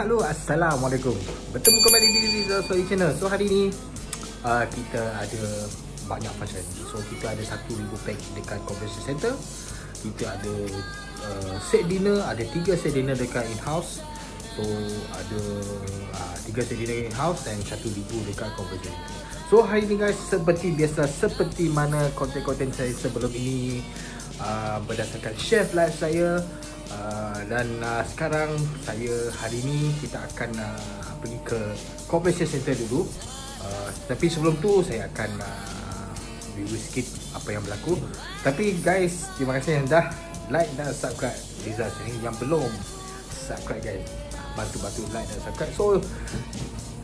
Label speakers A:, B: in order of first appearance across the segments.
A: Halo, Assalamualaikum. Bertemu kembali di Rizal Story Channel. So hari ni kita ada banyak function. So kita ada 1,000 pack dekat Convention Center. Kita ada set dinner, ada 3 set dinner dekat in-house. So ada 3 set dinner in-house dan 1,000 dekat Convention Center. So hari ni guys, seperti biasa, seperti mana konten-konten saya sebelum ini, berdasarkan chef live saya. Dan sekarang hari ni kita akan pergi ke Convention Center dulu. Tapi sebelum tu saya akan review sikit apa yang berlaku. Tapi guys, terima kasih yang dah like dan subscribe Rizal sini. Yang belum subscribe guys, bantu-bantu like dan subscribe.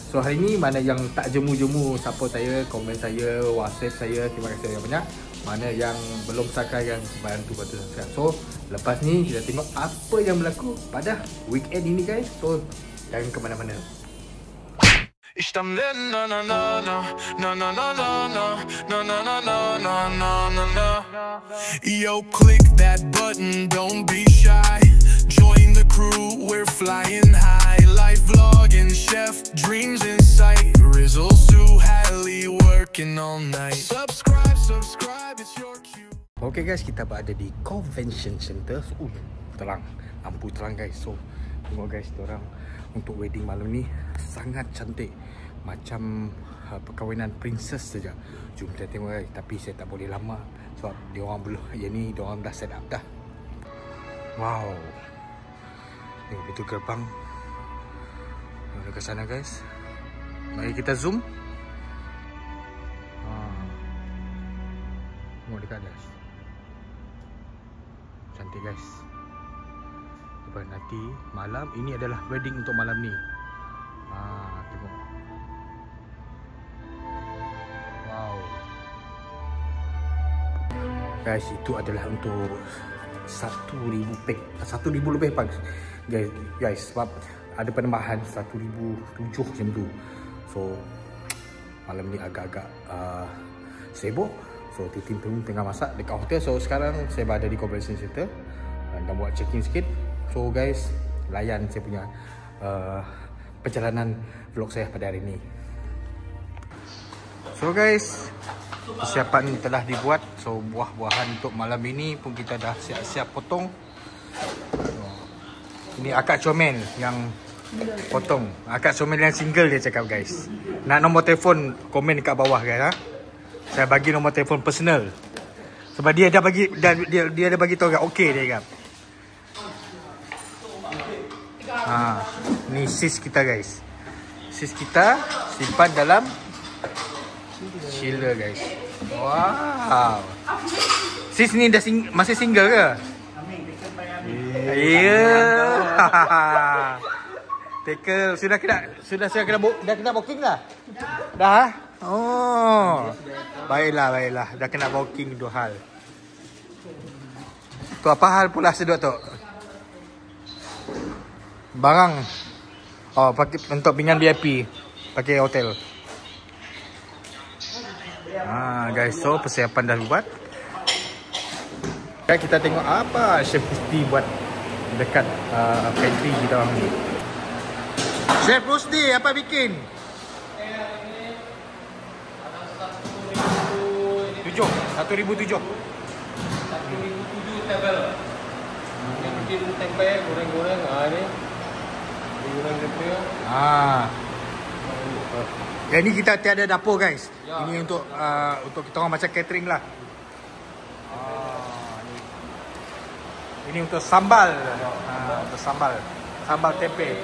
A: So hari ni mana yang tak jemu-jemu support saya, komen saya, WhatsApp saya, terima kasih yang banyak. Mana yang belum subscribe, yang bantu-bantu subscribe. So lepas ni kita tengok apa yang berlaku pada weekend ini guys. So jangan ke mana-mana.
B: Yo, click that button, don't be shy. Join the crew, we're flying high. Life vlogging, chef, dreams in sight. Rizal, Sue, Hallie, working all night. Subscribe, it's your cue.
A: Okay guys, kita berada di Convention Center. Terang, lampu terang guys. So tengok guys, diorang untuk wedding malam ni sangat cantik, macam perkahwinan princess saja. Jom kita tengok guys. Tapi saya tak boleh lama sebab diorang belum, yang ni diorang dah set up dah. Wow, tengok itu gerbang. Ada ke sana guys. Mari kita zoom. Tengok dekat atas. Cantik guys. Lepas nanti malam, ini adalah wedding untuk malam ni. Tengok. Wow. Guys, itu adalah untuk 1,000 pack. 1,000 lebih pack guys, sebab ada penambahan 1,007 macam tu. So malam ni agak-agak sibuk. So tim pun tengah masak dekat hotel. So sekarang saya berada di Convention Center dan buat check-in sikit. So guys, layan saya punya perjalanan vlog saya pada hari ini. So guys, persiapan telah dibuat. So buah-buahan untuk malam ini pun kita dah siap-siap potong. Ini akak comel yang potong. Akak comel yang single dia cakap guys. Nak nombor telefon, komen dekat bawah guys ha. Saya bagi nombor telefon personal. Sebab dia dah bagi, dia dah bagi tahu kat okey dia cakap. Ni sis kita guys. Sis kita simpan dalam chiller guys. Wow. Sis ni dah masih single ke? Ya. Tackle sudah kena booking dah? Dah? Oh. Baiklah. Dah kena booking 2 hal. Tu apa hal pula sedut tu? Barang. Oh, pakai untuk pinggan VIP. Pakai hotel. Guys, so persiapan dah buat. Kita tengok apa Chef Rusdi buat dekat pantry kita orang ni. Chef Rusdi apa bikin? 1,007 table. Yang bikin tempe, goreng-goreng. Ni goreng tempe. Yang ni kita tiada dapur guys. Ya. Ini untuk kita orang macam catering lah. Ini untuk sambal. Untuk sambal tempe.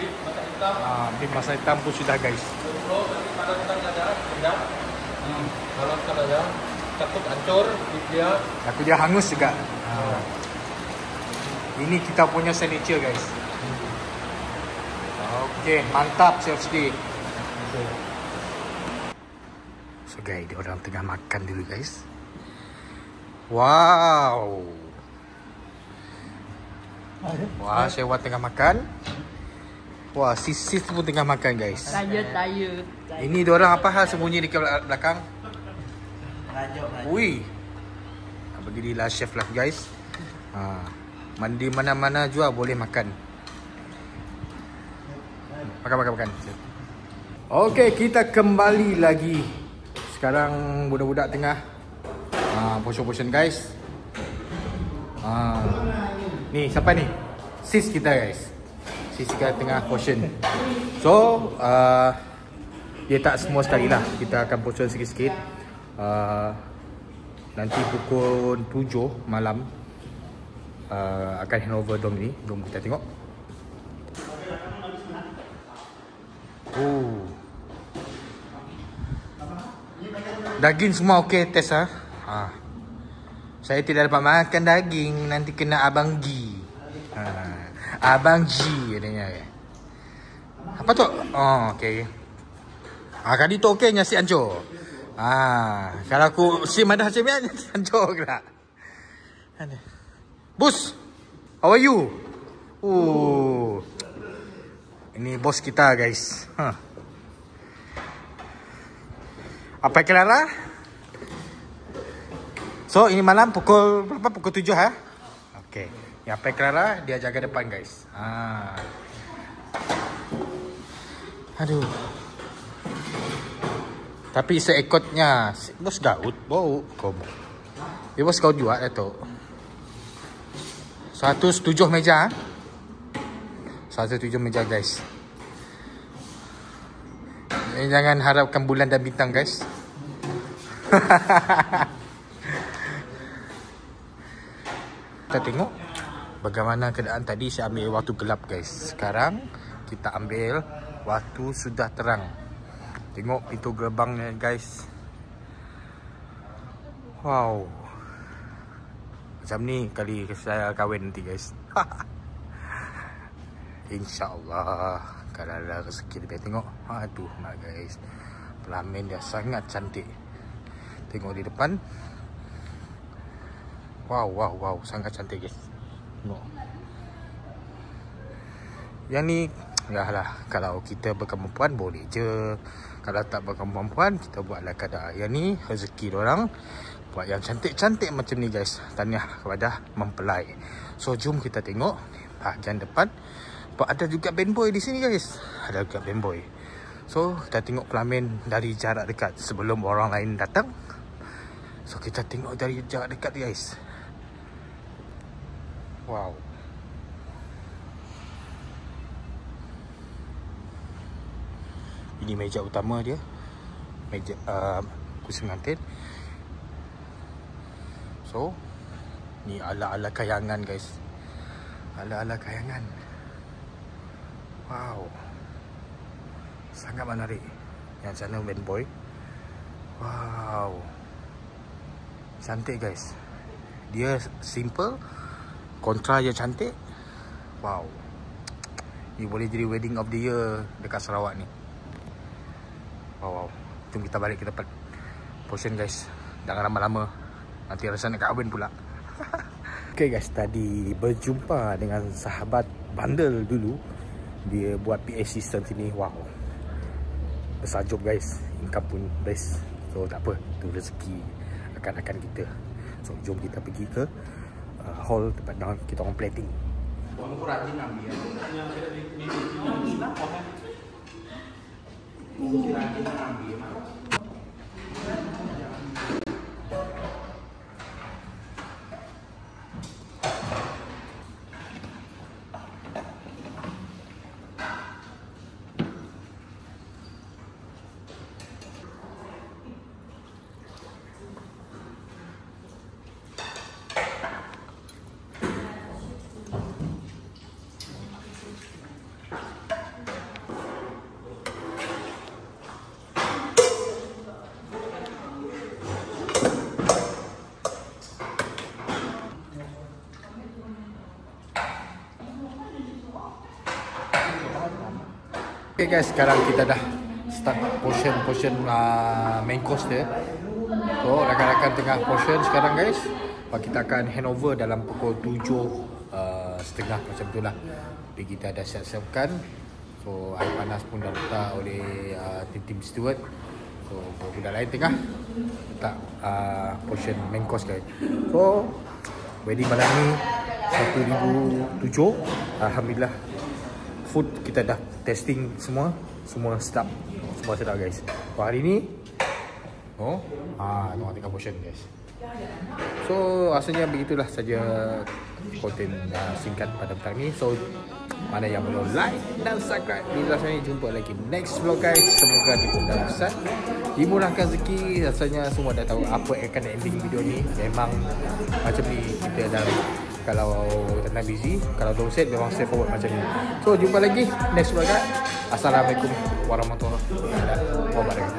A: Beef masak hitam. Beef masak hitam pun sudah guys. Kalau kita ada rendang. Kalau kita ada takut hancur dia. Takut dia hangus juga. Ini kita punya signature guys. Okey, mantap Chef Rusdi. So guys, dia orang tengah makan dulu guys. Wow. Wah, Sewa tengah makan. Wah, sis pun tengah makan guys.
C: Taya.
A: Ini diorang apa hal sembunyi di belakang? Ui. Berdirilah chef lah guys. Mandi mana-mana jua boleh makan. Makan. Okey, kita kembali lagi. Sekarang budak-budak tengah portion guys. Ni siapa ni? Sis kita guys. Sis kita tengah portion. So dia tak semua sekali lah. Kita akan portion sikit-sikit. Nanti pukul 7 malam akan handover dom ni. Jom kita tengok. Daging semua okey, test ah. Saya tidak dapat makan daging, nanti kena Abang G. Abang G katanya. Apa tu? Oh, okey. Kali tu okey, nasi hancur. Kalau aku sim ada hasil ni nasi hancur ke tak? Bos, how are you? Ini bos kita guys. Apa Clara? So ini malam pukul berapa? Pukul 7 ha? Okey. Yang apa Clara dia jaga depan guys. Aduh. Tapi seekotnya bos Daud bau kau. Bos kau juga Datuk. 107 meja. 107 meja guys. Jangan harapkan bulan dan bintang guys. Kita tengok bagaimana keadaan tadi. Saya ambil waktu gelap guys. Sekarang kita ambil waktu sudah terang. Tengok pintu gerbangnya guys. Wow. Macam ni kali saya kahwin nanti guys. InsyaAllah kalau ada rezeki lebih tengok. Aduh mak guys, pelamin dia sangat cantik. Tengok di depan. Wow, sangat cantik guys. Tengok. Yang ni lah, kalau kita berkemampuan boleh je. Kalau tak berkemampuan kita buatlah keadaan. Yang ni rezeki diorang buat yang cantik-cantik macam ni guys. Tahniah kepada mempelai. So jom kita tengok bahagian depan. Ada juga band boy di sini guys. Ada juga band boy. So kita tengok pelamin dari jarak dekat sebelum orang lain datang. So kita tengok dari jarak dekat guys. Wow. Ini meja utama dia. Meja kursi pengantin. So ni ala-ala kayangan guys. Ala-ala kayangan. Wow. Sangat menarik. Yang sana band boy. Wow. Cantik guys. Dia simple, kontra dia cantik. Wow. Ni boleh jadi wedding of the year dekat Sarawak ni. Wow. Jom kita balik ke tempat portion guys. Jangan lama-lama. Nanti rasa nak kahwin pula. Okay guys, tadi berjumpa dengan sahabat bandel dulu. Dia buat PA system sini. Wow. Besar job guys. Income pun best. So tak apa, tu rezeki akan kita. So jom kita pergi ke hall tempat kita orang plating. Aku rajin ambil. Okay guys, sekarang kita dah start portion main course dia. So rakan-rakan tengah portion sekarang guys. Kita akan handover dalam pukul 7.30 macam tu lah. Jadi kita dah siap-siapkan. So air panas pun dah letak oleh tim steward. So budak lain tengah letak portion main course guys. So wedding malam ni 1007. Alhamdulillah food kita dah testing semua sedap. Semua sedap guys. So hari ni tengok portion guys. So rasanya begitulah saja konten singkat pada petang ni. So mana yang belum like dan subscribe di video ni, jumpa lagi next vlog guys. Semoga dipermudah, dimurahkan rezeki. Rasanya semua dah tahu apa akan ending video ni. Memang macam ni kita dah, kalau tengah busy, kalau don't set memang stay forward macam ni. So jumpa lagi next vlog guys. Assalamualaikum warahmatullahi wabarakatuh.